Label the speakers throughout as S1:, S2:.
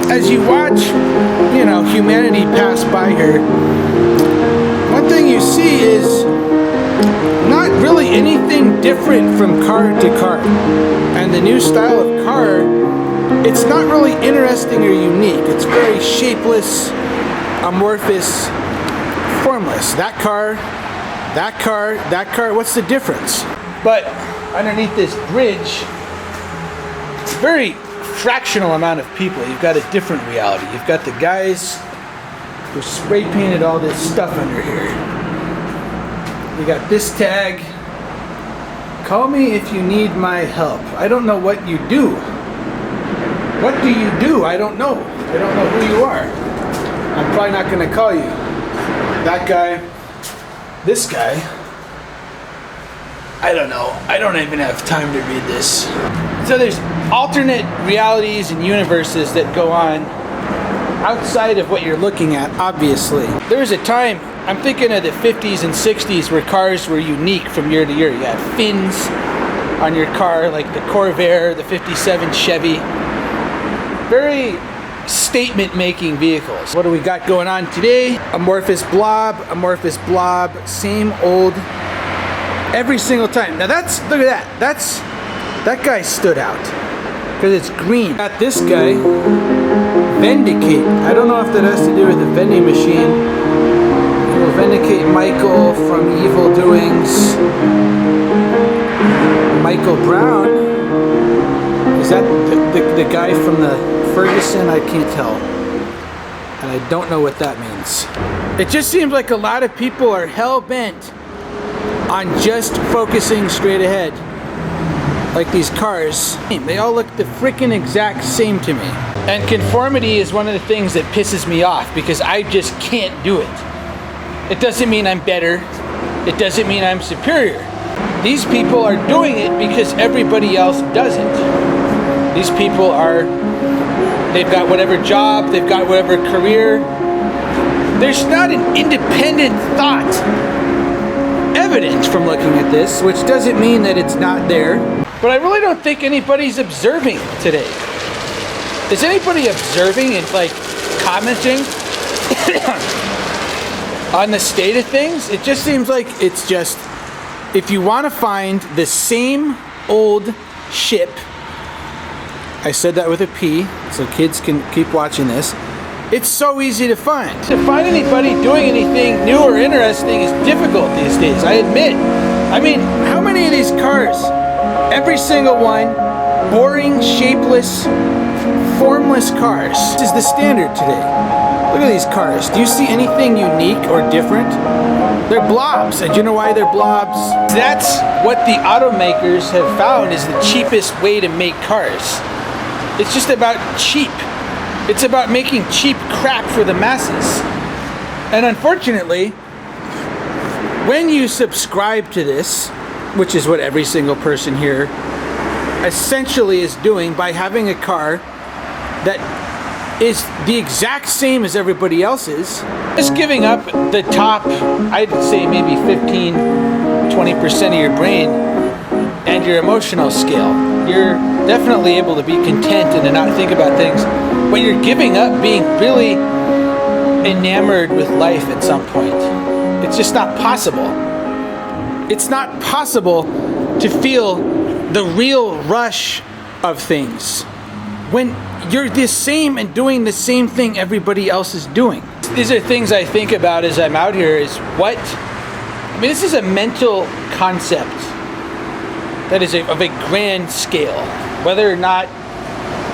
S1: as you watch, humanity pass by here, one thing you see is not really anything different from car to car. And the new style of car, it's not really interesting or unique. It's very shapeless, amorphous, formless. That car, what's the difference? But underneath this bridge, it's a very fractional amount of people. You've got a different reality. You've got the guys who spray painted all this stuff under here. You got this tag. Call me if you need my help. I don't know what you do. What do you do? I don't know. I don't know who you are. I'm probably not going to call you. That guy. This guy. I don't know. I don't even have time to read this. So there's alternate realities and universes that go on outside of what you're looking at, obviously. There was a time, I'm thinking of the 50s and 60s, where cars were unique from year to year. You had fins on your car, like the Corvair, the 57 Chevy. Very statement-making vehicles. What do we got going on today? Amorphous blob, same old, every single time. Now look at that. That guy stood out because it's green. Got this guy, Vindicate. I don't know if that has to do with the vending machine. It will vindicate Michael from evil doings. Michael Brown. Is that the guy from the Ferguson? I can't tell. And I don't know what that means. It just seems like a lot of people are hell-bent on just focusing straight ahead. Like these cars. They all look the freaking exact same to me. And conformity is one of the things that pisses me off because I just can't do it. It doesn't mean I'm better. It doesn't mean I'm superior. These people are doing it because everybody else doesn't. These people they've got whatever job, they've got whatever career. There's not an independent thought evident from looking at this, which doesn't mean that it's not there. But I really don't think anybody's observing today. Is anybody observing and commenting on the state of things? It just seems like it's just, if you want to find the same old ship, I said that with a P, so kids can keep watching this. It's so easy to find. To find anybody doing anything new or interesting is difficult these days, I admit. I mean, how many of these cars? Every single one, boring, shapeless, formless cars. This is the standard today. Look at these cars. Do you see anything unique or different? They're blobs. And do you know why they're blobs? That's what the automakers have found is the cheapest way to make cars. It's just about cheap. It's about making cheap crap for the masses. And unfortunately, when you subscribe to this, which is what every single person here essentially is doing by having a car that is the exact same as everybody else's, just giving up the top, I'd say maybe 15-20% of your brain and your emotional scale. You're definitely able to be content and to not think about things, but you're giving up being really enamored with life at some point. It's just not possible. It's not possible to feel the real rush of things when you're the same and doing the same thing everybody else is doing. These are things I think about as I'm out here is this is a mental concept that is of a grand scale. Whether or not,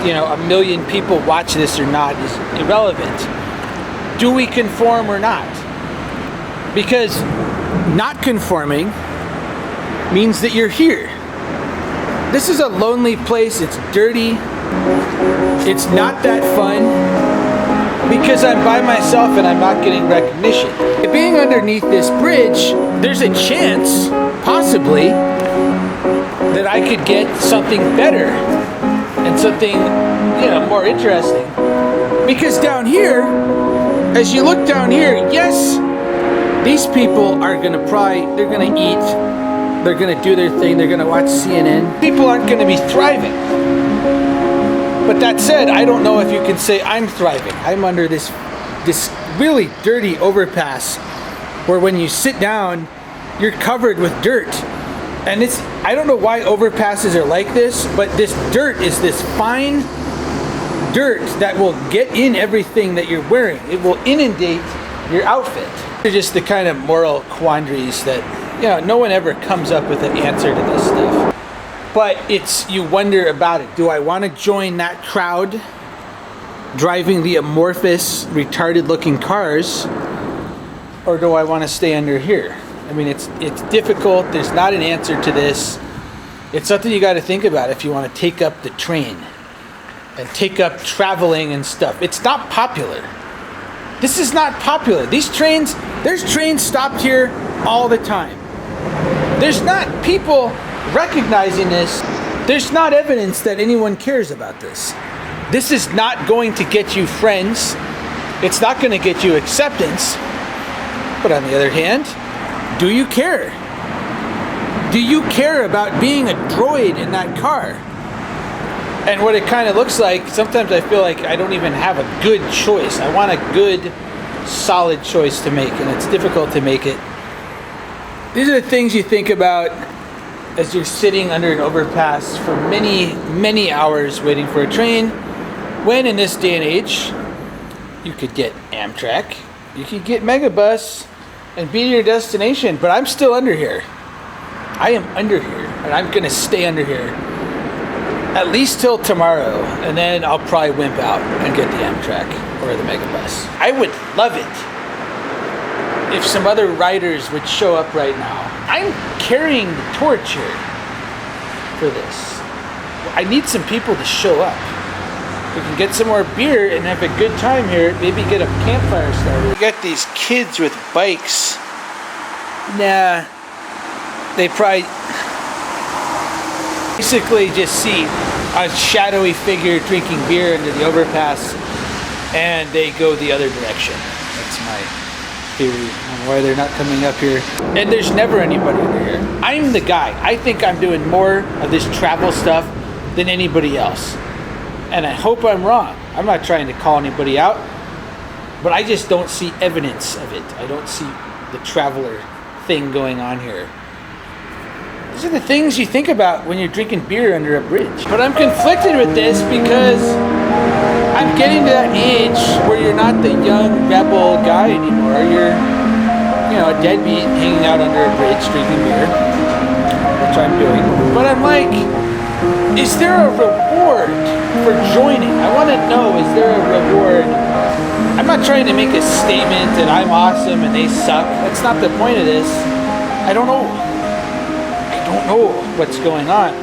S1: a million people watch this or not is irrelevant. Do we conform or not? Because not conforming means that you're here. This is a lonely place. It's dirty. It's not that fun because I'm by myself and I'm not getting recognition. Being underneath this bridge, there's a chance, possibly, that I could get something better and something, more interesting. Because down here, as you look down here, yes, these people are they're gonna eat, they're gonna do their thing, they're gonna watch CNN. People aren't gonna be thriving. But But that said, I don't know if you can say I'm thriving. I'm under this really dirty overpass where when you sit down, you're covered with dirt. And I don't know why overpasses are like this, but this dirt is this fine dirt that will get in everything that you're wearing. It will inundate your outfit. They're just the kind of moral quandaries that, no one ever comes up with an answer to this stuff. But you wonder about it. Do I want to join that crowd driving the amorphous, retarded looking cars, or do I want to stay under here? I mean, it's difficult. There's not an answer to this. It's something you got to think about if you want to take up the train and take up traveling and stuff. It's not popular. This is not popular. There's trains stopped here all the time. There's not people recognizing this. There's not evidence that anyone cares about this. This is not going to get you friends. It's not going to get you acceptance. But on the other hand, do you care? Do you care about being a droid in that car? And what it kind of looks like, sometimes I feel like I don't even have a good choice. I want a good, solid choice to make, and it's difficult to make it. These are the things you think about as you're sitting under an overpass for many, many hours waiting for a train, when in this day and age, you could get Amtrak, you could get Megabus, and be to your destination. But I'm still under here. I am under here, and I'm going to stay under here at least till tomorrow, and then I'll probably wimp out and get the Amtrak or the Megabus. I would love it if some other riders would show up right now. I'm carrying the torch here for this. I need some people to show up. We can get some more beer and have a good time here. Maybe get a campfire started. We got these kids with bikes. Nah, they probably basically just see a shadowy figure drinking beer under the overpass, and they go the other direction. That's my theory on why they're not coming up here. And there's never anybody over here. I'm the guy. I think I'm doing more of this travel stuff than anybody else. And I hope I'm wrong. I'm not trying to call anybody out, but I just don't see evidence of it. I don't see the traveler thing going on here. These are the things you think about when you're drinking beer under a bridge. But I'm conflicted with this because I'm getting to that age where you're not the young rebel guy anymore. You're, a deadbeat hanging out under a bridge drinking beer, which I'm doing. But I'm like, is there a reward for joining? I want to know, is there a reward? I'm not trying to make a statement that I'm awesome and they suck. That's not the point of this. I don't know what's going on.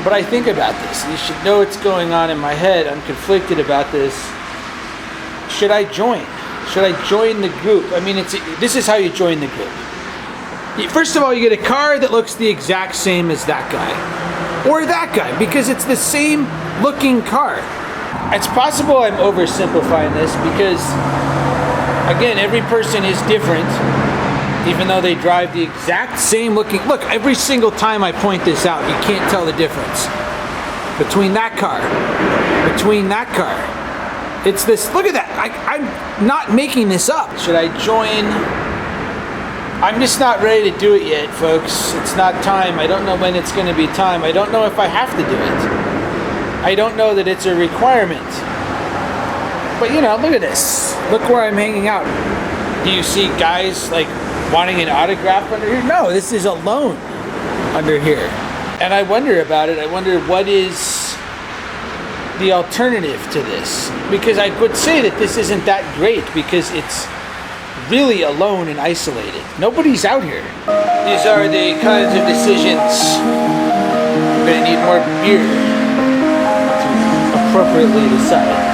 S1: But I think about this. You should know what's going on in my head. I'm conflicted about this. Should I join? Should I join the group? I mean, this is how you join the group. First of all, you get a car that looks the exact same as that guy. Or that guy, because it's the same looking car. It's possible I'm oversimplifying this because, again, every person is different, even though they drive the exact same looking. Look, every single time I point this out, you can't tell the difference between that car, It's this, look at that. I'm not making this up. Should I join? I'm just not ready to do it yet, folks. It's not time. I don't know when it's going to be time. I don't know if I have to do it. I don't know that it's a requirement. But look at this. Look where I'm hanging out. Do you see guys like wanting an autograph under here? No, this is alone under here. And I wonder about it. I wonder what is the alternative to this. Because I would say that this isn't that great because it's really alone and isolated. Nobody's out here. These are the kinds of decisions. I'm gonna need more beer to appropriately decide.